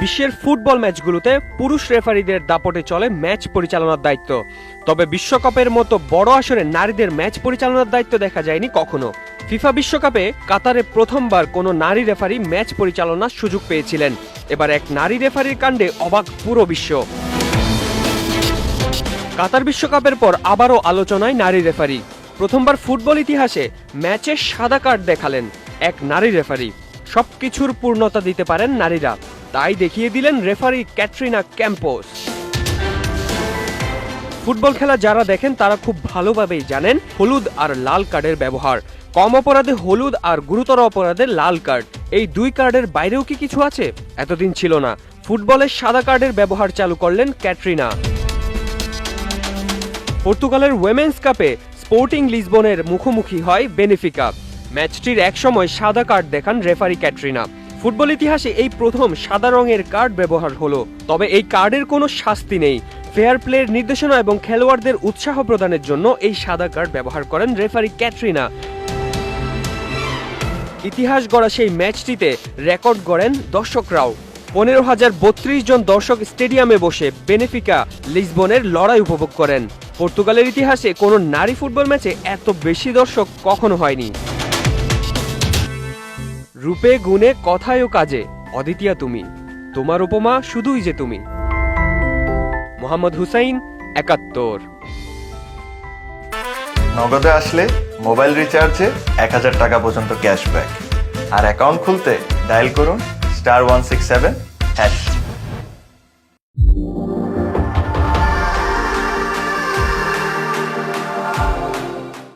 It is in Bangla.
বিশ্বের ফুটবল ম্যাচগুলোতে পুরুষ রেফারিদের দাপটে চলে ম্যাচ পরিচালনার দায়িত্ব। তবে বিশ্বকাপের মতো বড় আসরে নারীদের ম্যাচ পরিচালনার দায়িত্ব দেখা যায়নি কখনো। ফিফা বিশ্বকাপে কাতারে প্রথমবার কোনো নারী রেফারি ম্যাচ পরিচালনার সুযোগ পেয়েছিলেন। এবার এক নারী রেফারির কাণ্ডে অবাক পুরো বিশ্ব। কাতার বিশ্বকাপের পর আবারও আলোচনায় নারী রেফারি। প্রথমবার ফুটবল ইতিহাসে ম্যাচে সাদা কার্ড দেখালেন এক নারী রেফারি। সবকিছুর পূর্ণতা দিতে পারেন নারীরা, তাই দেখিয়ে দিলেন রেফারি ক্যাটরিনা ক্যাম্পোস। ফুটবল খেলা যারা দেখেন তারা খুব ভালোভাবেই জানেন হলুদ আর লাল কার্ডের ব্যবহার। কম অপরাধে হলুদ আর গুরুতর অপরাধে লাল কার্ড, এই দুই কার্ডের বাইরেও কি কিছু আছে? এতদিন ছিল না। ফুটবলের সাদা কার্ডের ব্যবহার চালু করলেন ক্যাটরিনা। পর্তুগালের ওয়েমেন্স কাপে স্পোর্টিং লিসবনের মুখোমুখি হয় বেনিফিকা। ম্যাচটির এক সময় সাদা কার্ড দেখান রেফারি ক্যাটরিনা। ফুটবল ইতিহাসে এই প্রথম সাদা রঙের কার্ড ব্যবহার হলো। তবে এই কার্ডের কোনো শাস্তি নেই। ফেয়ার প্লের নির্দেশনা এবং খেলোয়াড়দের উৎসাহ প্রদানের জন্য এই সাদা কার্ড ব্যবহার করেন রেফারি ক্যাটরিনা। ইতিহাস গড়া সেই ম্যাচটিতে রেকর্ড গড়েন দর্শকরাও। 15,032 জন দর্শক স্টেডিয়ামে বসে বেনিফিকা লিসবনের লড়াই উপভোগ করেন। পর্তুগালের ইতিহাসে কোনো নারী ফুটবল ম্যাচে এত বেশি দর্শক কখনো হয়নি। রূপে গুণে কথায় ও কাজে অদ্বিতীয়া তুমি, তোমার উপমা শুধুই যে তুমি। মোহাম্মদ হুসাইন, ৭১। নগদে আসলে মোবাইল রিচার্জে ১,০০০ টাকা পর্যন্ত ক্যাশব্যাক। আর অ্যাকাউন্ট খুলতে ডায়াল করুন *167#